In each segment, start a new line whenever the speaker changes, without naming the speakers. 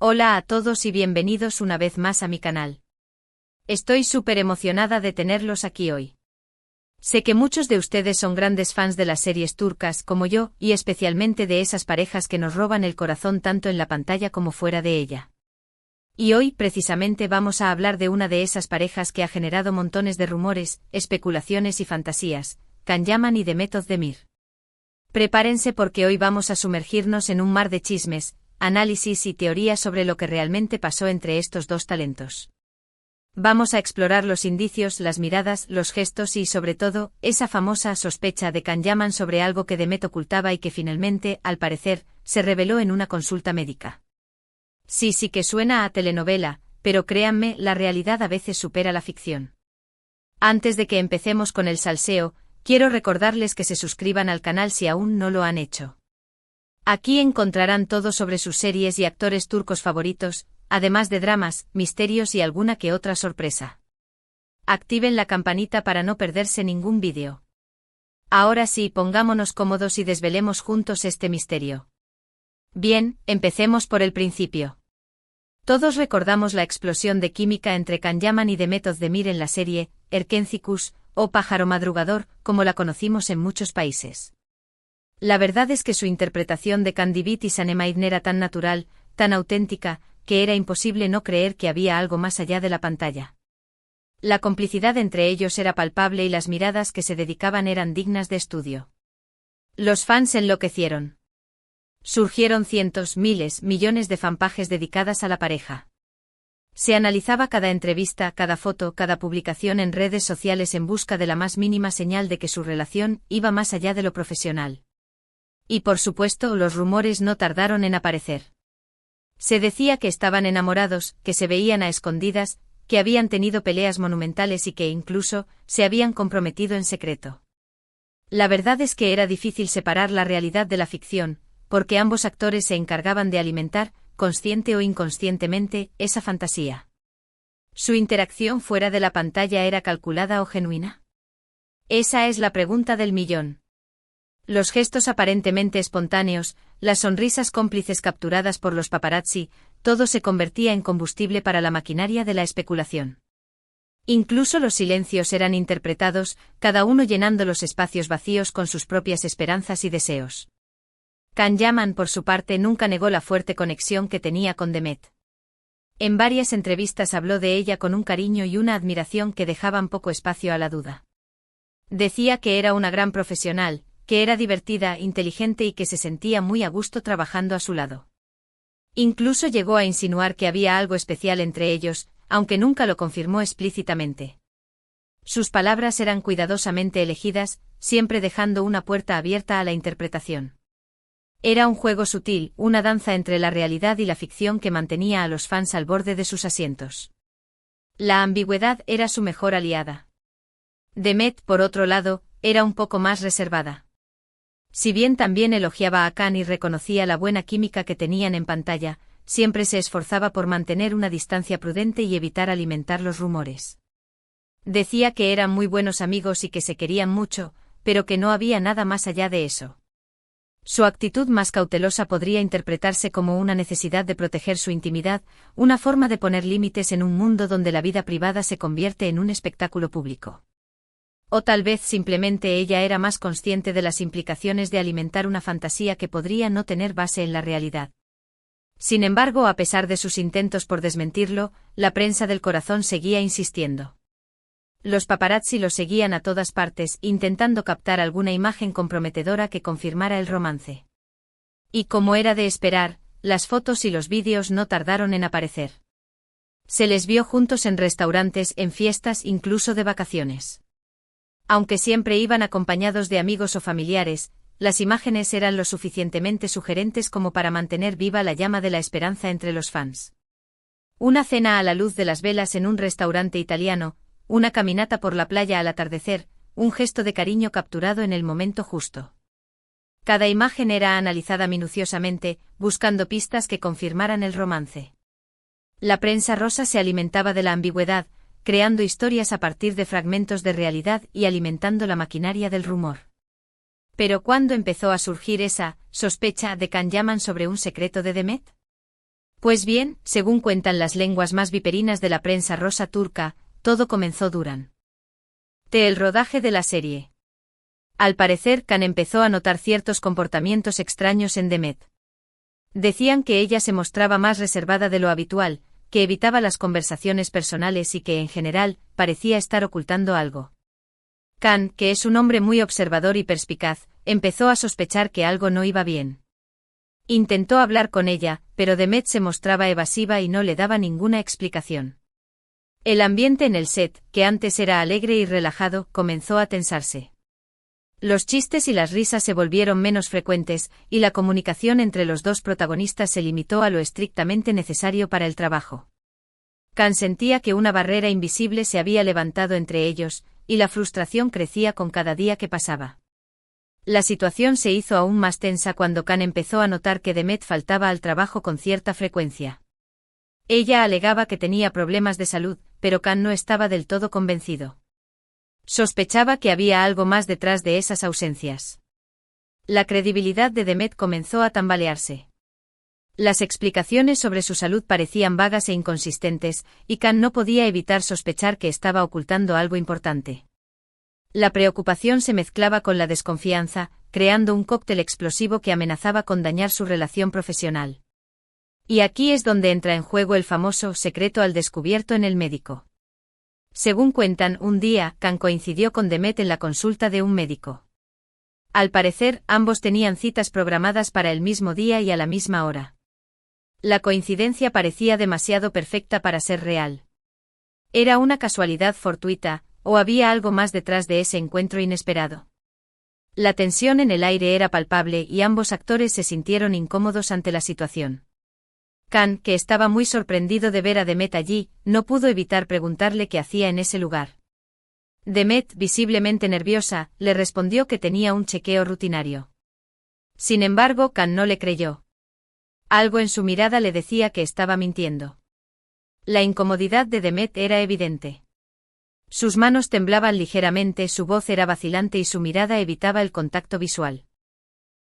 Hola a todos y bienvenidos una vez más a mi canal. Estoy súper emocionada de tenerlos aquí hoy. Sé que muchos de ustedes son grandes fans de las series turcas como yo, y especialmente de esas parejas que nos roban el corazón tanto en la pantalla como fuera de ella. Y hoy, precisamente, vamos a hablar de una de esas parejas que ha generado montones de rumores, especulaciones y fantasías, Can Yaman y Demet Özdemir. Prepárense porque hoy vamos a sumergirnos en un mar de chismes, análisis y teorías sobre lo que realmente pasó entre estos dos talentos. Vamos a explorar los indicios, las miradas, los gestos y, sobre todo, esa famosa sospecha de Can Yaman sobre algo que Demet ocultaba y que finalmente, al parecer, se reveló en una consulta médica. Sí que suena a telenovela, pero créanme, la realidad a veces supera la ficción. Antes de que empecemos con el salseo, quiero recordarles que se suscriban al canal si aún no lo han hecho. Aquí encontrarán todo sobre sus series y actores turcos favoritos, además de dramas, misterios y alguna que otra sorpresa. Activen la campanita para no perderse ningún vídeo. Ahora sí, pongámonos cómodos y desvelemos juntos este misterio. Bien, empecemos por el principio. Todos recordamos la explosión de química entre Can Yaman y Demet Özdemir en la serie Erkenci Kuş, o Pájaro Madrugador, como la conocimos en muchos países. La verdad es que su interpretación de Kandibit y Sanem era tan natural, tan auténtica, que era imposible no creer que había algo más allá de la pantalla. La complicidad entre ellos era palpable y las miradas que se dedicaban eran dignas de estudio. Los fans enloquecieron. Surgieron cientos, miles, millones de fanpages dedicadas a la pareja. Se analizaba cada entrevista, cada foto, cada publicación en redes sociales en busca de la más mínima señal de que su relación iba más allá de lo profesional. Y por supuesto, los rumores no tardaron en aparecer. Se decía que estaban enamorados, que se veían a escondidas, que habían tenido peleas monumentales y que incluso se habían comprometido en secreto. La verdad es que era difícil separar la realidad de la ficción, porque ambos actores se encargaban de alimentar, consciente o inconscientemente, esa fantasía. ¿Su interacción fuera de la pantalla era calculada o genuina? Esa es la pregunta del millón. Los gestos aparentemente espontáneos, las sonrisas cómplices capturadas por los paparazzi, todo se convertía en combustible para la maquinaria de la especulación. Incluso los silencios eran interpretados, cada uno llenando los espacios vacíos con sus propias esperanzas y deseos. Can Yaman, por su parte, nunca negó la fuerte conexión que tenía con Demet. En varias entrevistas habló de ella con un cariño y una admiración que dejaban poco espacio a la duda. Decía que era una gran profesional, que era divertida, inteligente y que se sentía muy a gusto trabajando a su lado. Incluso llegó a insinuar que había algo especial entre ellos, aunque nunca lo confirmó explícitamente. Sus palabras eran cuidadosamente elegidas, siempre dejando una puerta abierta a la interpretación. Era un juego sutil, una danza entre la realidad y la ficción que mantenía a los fans al borde de sus asientos. La ambigüedad era su mejor aliada. Demet, por otro lado, era un poco más reservada. Si bien también elogiaba a Can y reconocía la buena química que tenían en pantalla, siempre se esforzaba por mantener una distancia prudente y evitar alimentar los rumores. Decía que eran muy buenos amigos y que se querían mucho, pero que no había nada más allá de eso. Su actitud más cautelosa podría interpretarse como una necesidad de proteger su intimidad, una forma de poner límites en un mundo donde la vida privada se convierte en un espectáculo público. O tal vez simplemente ella era más consciente de las implicaciones de alimentar una fantasía que podría no tener base en la realidad. Sin embargo, a pesar de sus intentos por desmentirlo, la prensa del corazón seguía insistiendo. Los paparazzi lo seguían a todas partes, intentando captar alguna imagen comprometedora que confirmara el romance. Y como era de esperar, las fotos y los vídeos no tardaron en aparecer. Se les vio juntos en restaurantes, en fiestas, incluso de vacaciones. Aunque siempre iban acompañados de amigos o familiares, las imágenes eran lo suficientemente sugerentes como para mantener viva la llama de la esperanza entre los fans. Una cena a la luz de las velas en un restaurante italiano, una caminata por la playa al atardecer, un gesto de cariño capturado en el momento justo. Cada imagen era analizada minuciosamente, buscando pistas que confirmaran el romance. La prensa rosa se alimentaba de la ambigüedad, creando historias a partir de fragmentos de realidad y alimentando la maquinaria del rumor. Pero ¿cuándo empezó a surgir esa sospecha de Can Yaman sobre un secreto de Demet? Pues bien, según cuentan las lenguas más viperinas de la prensa rosa turca, todo comenzó durante el rodaje de la serie. Al parecer, Khan empezó a notar ciertos comportamientos extraños en Demet. Decían que ella se mostraba más reservada de lo habitual, que evitaba las conversaciones personales y que, en general, parecía estar ocultando algo. Khan, que es un hombre muy observador y perspicaz, empezó a sospechar que algo no iba bien. Intentó hablar con ella, pero Demet se mostraba evasiva y no le daba ninguna explicación. El ambiente en el set, que antes era alegre y relajado, comenzó a tensarse. Los chistes y las risas se volvieron menos frecuentes, y la comunicación entre los dos protagonistas se limitó a lo estrictamente necesario para el trabajo. Khan sentía que una barrera invisible se había levantado entre ellos, y la frustración crecía con cada día que pasaba. La situación se hizo aún más tensa cuando Khan empezó a notar que Demet faltaba al trabajo con cierta frecuencia. Ella alegaba que tenía problemas de salud, pero Khan no estaba del todo convencido. Sospechaba que había algo más detrás de esas ausencias. La credibilidad de Demet comenzó a tambalearse. Las explicaciones sobre su salud parecían vagas e inconsistentes, y Khan no podía evitar sospechar que estaba ocultando algo importante. La preocupación se mezclaba con la desconfianza, creando un cóctel explosivo que amenazaba con dañar su relación profesional. Y aquí es donde entra en juego el famoso secreto al descubierto en el médico. Según cuentan, un día, Khan coincidió con Demet en la consulta de un médico. Al parecer, ambos tenían citas programadas para el mismo día y a la misma hora. La coincidencia parecía demasiado perfecta para ser real. ¿Era una casualidad fortuita, o había algo más detrás de ese encuentro inesperado? La tensión en el aire era palpable y ambos actores se sintieron incómodos ante la situación. Khan, que estaba muy sorprendido de ver a Demet allí, no pudo evitar preguntarle qué hacía en ese lugar. Demet, visiblemente nerviosa, le respondió que tenía un chequeo rutinario. Sin embargo, Khan no le creyó. Algo en su mirada le decía que estaba mintiendo. La incomodidad de Demet era evidente. Sus manos temblaban ligeramente, su voz era vacilante y su mirada evitaba el contacto visual.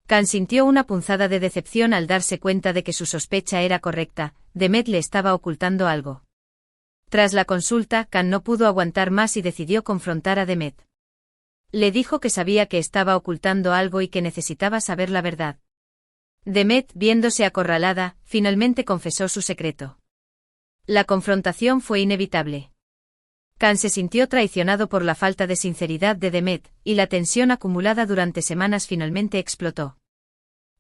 Khan sintió una punzada de decepción al darse cuenta de que su sospecha era correcta, Demet le estaba ocultando algo. Tras la consulta, Khan no pudo aguantar más y decidió confrontar a Demet. Le dijo que sabía que estaba ocultando algo y que necesitaba saber la verdad. Demet, viéndose acorralada, finalmente confesó su secreto. La confrontación fue inevitable. Khan se sintió traicionado por la falta de sinceridad de Demet, y la tensión acumulada durante semanas finalmente explotó.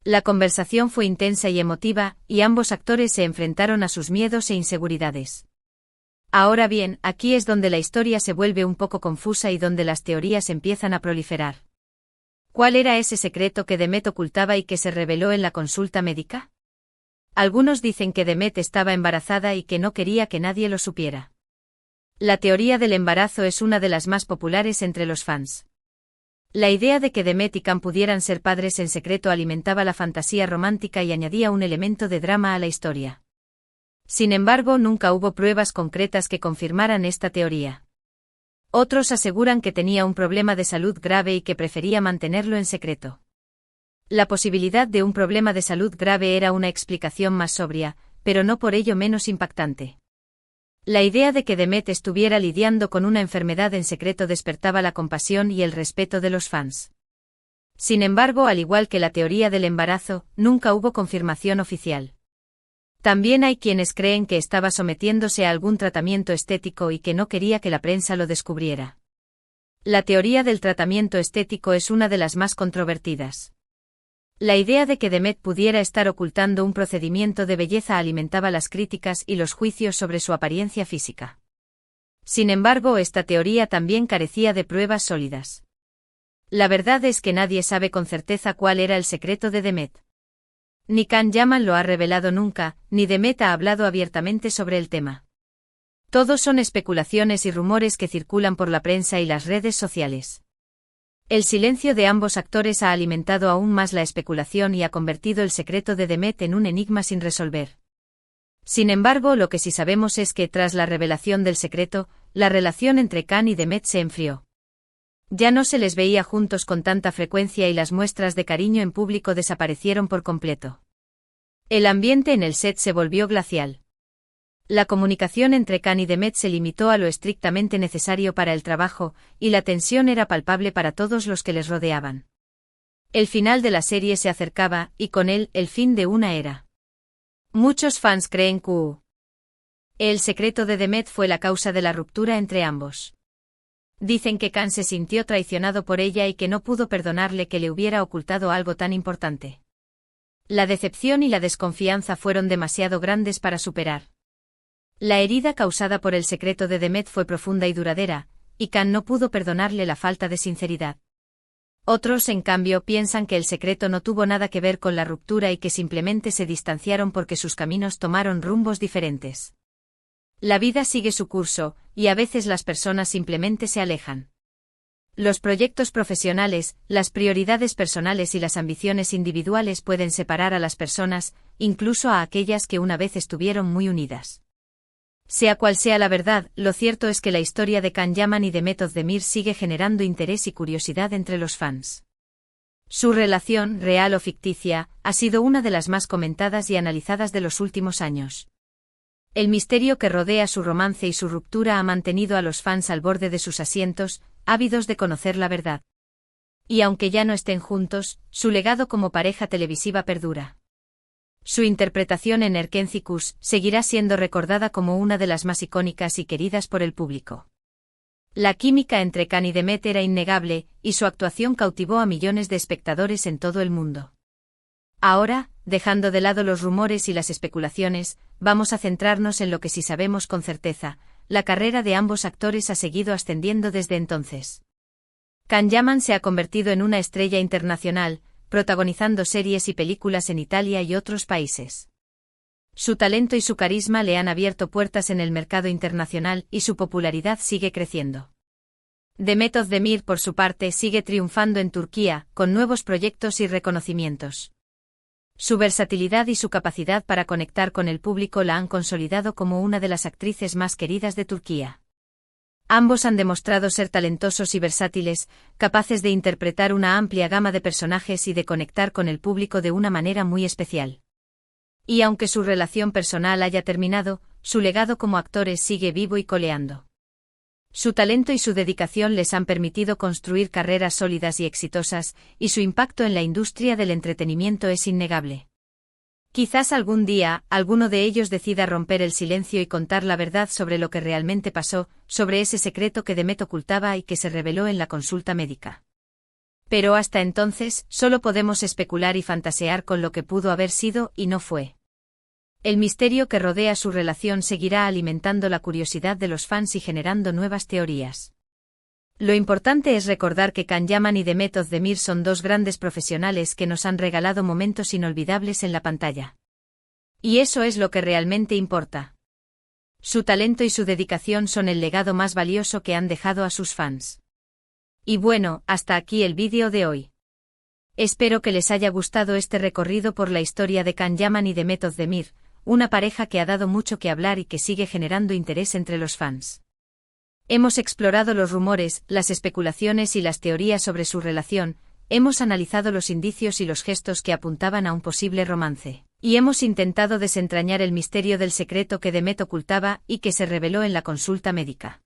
La conversación fue intensa y emotiva, y ambos actores se enfrentaron a sus miedos e inseguridades. Ahora bien, aquí es donde la historia se vuelve un poco confusa y donde las teorías empiezan a proliferar. ¿Cuál era ese secreto que Demet ocultaba y que se reveló en la consulta médica? Algunos dicen que Demet estaba embarazada y que no quería que nadie lo supiera. La teoría del embarazo es una de las más populares entre los fans. La idea de que Demet y Khan pudieran ser padres en secreto alimentaba la fantasía romántica y añadía un elemento de drama a la historia. Sin embargo, nunca hubo pruebas concretas que confirmaran esta teoría. Otros aseguran que tenía un problema de salud grave y que prefería mantenerlo en secreto. La posibilidad de un problema de salud grave era una explicación más sobria, pero no por ello menos impactante. La idea de que Demet estuviera lidiando con una enfermedad en secreto despertaba la compasión y el respeto de los fans. Sin embargo, al igual que la teoría del embarazo, nunca hubo confirmación oficial. También hay quienes creen que estaba sometiéndose a algún tratamiento estético y que no quería que la prensa lo descubriera. La teoría del tratamiento estético es una de las más controvertidas. La idea de que Demet pudiera estar ocultando un procedimiento de belleza alimentaba las críticas y los juicios sobre su apariencia física. Sin embargo, esta teoría también carecía de pruebas sólidas. La verdad es que nadie sabe con certeza cuál era el secreto de Demet. Ni Khan Yaman lo ha revelado nunca, ni Demet ha hablado abiertamente sobre el tema. Todos son especulaciones y rumores que circulan por la prensa y las redes sociales. El silencio de ambos actores ha alimentado aún más la especulación y ha convertido el secreto de Demet en un enigma sin resolver. Sin embargo, lo que sí sabemos es que tras la revelación del secreto, la relación entre Khan y Demet se enfrió. Ya no se les veía juntos con tanta frecuencia y las muestras de cariño en público desaparecieron por completo. El ambiente en el set se volvió glacial. La comunicación entre Khan y Demet se limitó a lo estrictamente necesario para el trabajo, y la tensión era palpable para todos los que les rodeaban. El final de la serie se acercaba, y con él, el fin de una era. Muchos fans creen que el secreto de Demet fue la causa de la ruptura entre ambos. Dicen que Khan se sintió traicionado por ella y que no pudo perdonarle que le hubiera ocultado algo tan importante. La decepción y la desconfianza fueron demasiado grandes para superar. La herida causada por el secreto de Demet fue profunda y duradera, y Khan no pudo perdonarle la falta de sinceridad. Otros, en cambio, piensan que el secreto no tuvo nada que ver con la ruptura y que simplemente se distanciaron porque sus caminos tomaron rumbos diferentes. La vida sigue su curso, y a veces las personas simplemente se alejan. Los proyectos profesionales, las prioridades personales y las ambiciones individuales pueden separar a las personas, incluso a aquellas que una vez estuvieron muy unidas. Sea cual sea la verdad, lo cierto es que la historia de Khan Yaman y Demet Özdemir sigue generando interés y curiosidad entre los fans. Su relación, real o ficticia, ha sido una de las más comentadas y analizadas de los últimos años. El misterio que rodea su romance y su ruptura ha mantenido a los fans al borde de sus asientos, ávidos de conocer la verdad. Y aunque ya no estén juntos, su legado como pareja televisiva perdura. Su interpretación en Erkenci seguirá siendo recordada como una de las más icónicas y queridas por el público. La química entre Khan y Demet era innegable, y su actuación cautivó a millones de espectadores en todo el mundo. Ahora, dejando de lado los rumores y las especulaciones, vamos a centrarnos en lo que sí sabemos con certeza: la carrera de ambos actores ha seguido ascendiendo desde entonces. Khan Yaman se ha convertido en una estrella internacional, protagonizando series y películas en Italia y otros países. Su talento y su carisma le han abierto puertas en el mercado internacional y su popularidad sigue creciendo. Demet Özdemir, por su parte, sigue triunfando en Turquía, con nuevos proyectos y reconocimientos. Su versatilidad y su capacidad para conectar con el público la han consolidado como una de las actrices más queridas de Turquía. Ambos han demostrado ser talentosos y versátiles, capaces de interpretar una amplia gama de personajes y de conectar con el público de una manera muy especial. Y aunque su relación personal haya terminado, su legado como actores sigue vivo y coleando. Su talento y su dedicación les han permitido construir carreras sólidas y exitosas, y su impacto en la industria del entretenimiento es innegable. Quizás algún día, alguno de ellos decida romper el silencio y contar la verdad sobre lo que realmente pasó, sobre ese secreto que Demet ocultaba y que se reveló en la consulta médica. Pero hasta entonces, solo podemos especular y fantasear con lo que pudo haber sido y no fue. El misterio que rodea su relación seguirá alimentando la curiosidad de los fans y generando nuevas teorías. Lo importante es recordar que Khan Yaman y Demet Özdemir son dos grandes profesionales que nos han regalado momentos inolvidables en la pantalla. Y eso es lo que realmente importa. Su talento y su dedicación son el legado más valioso que han dejado a sus fans. Y bueno, hasta aquí el vídeo de hoy. Espero que les haya gustado este recorrido por la historia de Khan Yaman y Demet Özdemir, una pareja que ha dado mucho que hablar y que sigue generando interés entre los fans. Hemos explorado los rumores, las especulaciones y las teorías sobre su relación, hemos analizado los indicios y los gestos que apuntaban a un posible romance, y hemos intentado desentrañar el misterio del secreto que Demet ocultaba y que se reveló en la consulta médica.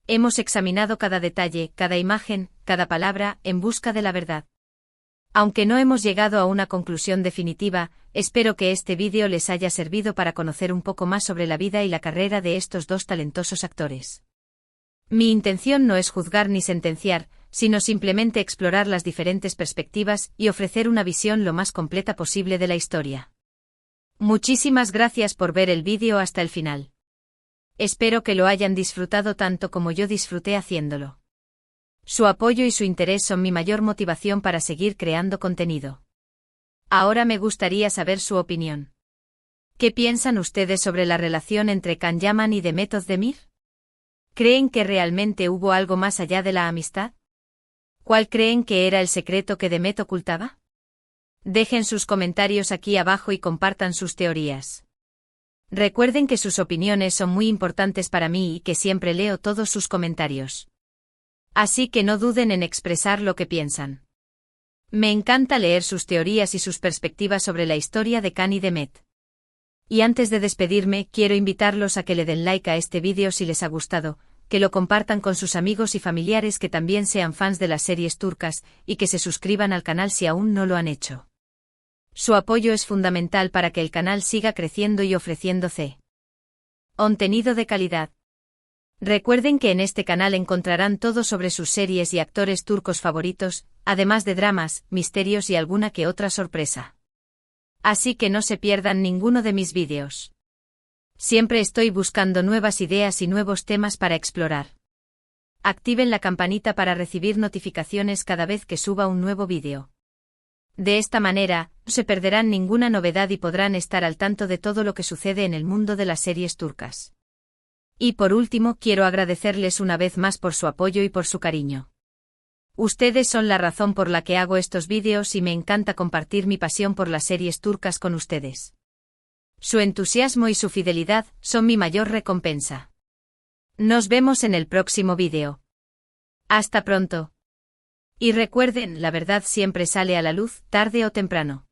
Hemos examinado cada detalle, cada imagen, cada palabra, en busca de la verdad. Aunque no hemos llegado a una conclusión definitiva, espero que este vídeo les haya servido para conocer un poco más sobre la vida y la carrera de estos dos talentosos actores. Mi intención no es juzgar ni sentenciar, sino simplemente explorar las diferentes perspectivas y ofrecer una visión lo más completa posible de la historia. Muchísimas gracias por ver el vídeo hasta el final. Espero que lo hayan disfrutado tanto como yo disfruté haciéndolo. Su apoyo y su interés son mi mayor motivación para seguir creando contenido. Ahora me gustaría saber su opinión. ¿Qué piensan ustedes sobre la relación entre Khan Yaman y Demet Özdemir? ¿Creen que realmente hubo algo más allá de la amistad? ¿Cuál creen que era el secreto que Demet ocultaba? Dejen sus comentarios aquí abajo y compartan sus teorías. Recuerden que sus opiniones son muy importantes para mí y que siempre leo todos sus comentarios. Así que no duden en expresar lo que piensan. Me encanta leer sus teorías y sus perspectivas sobre la historia de Khan y Demet. Y antes de despedirme, quiero invitarlos a que le den like a este vídeo si les ha gustado, que lo compartan con sus amigos y familiares que también sean fans de las series turcas, y que se suscriban al canal si aún no lo han hecho. Su apoyo es fundamental para que el canal siga creciendo y ofreciendo contenido de calidad. Recuerden que en este canal encontrarán todo sobre sus series y actores turcos favoritos, además de dramas, misterios y alguna que otra sorpresa. Así que no se pierdan ninguno de mis vídeos. Siempre estoy buscando nuevas ideas y nuevos temas para explorar. Activen la campanita para recibir notificaciones cada vez que suba un nuevo vídeo. De esta manera, no se perderán ninguna novedad y podrán estar al tanto de todo lo que sucede en el mundo de las series turcas. Y por último, quiero agradecerles una vez más por su apoyo y por su cariño. Ustedes son la razón por la que hago estos vídeos y me encanta compartir mi pasión por las series turcas con ustedes. Su entusiasmo y su fidelidad son mi mayor recompensa. Nos vemos en el próximo vídeo. Hasta pronto. Y recuerden, la verdad siempre sale a la luz, tarde o temprano.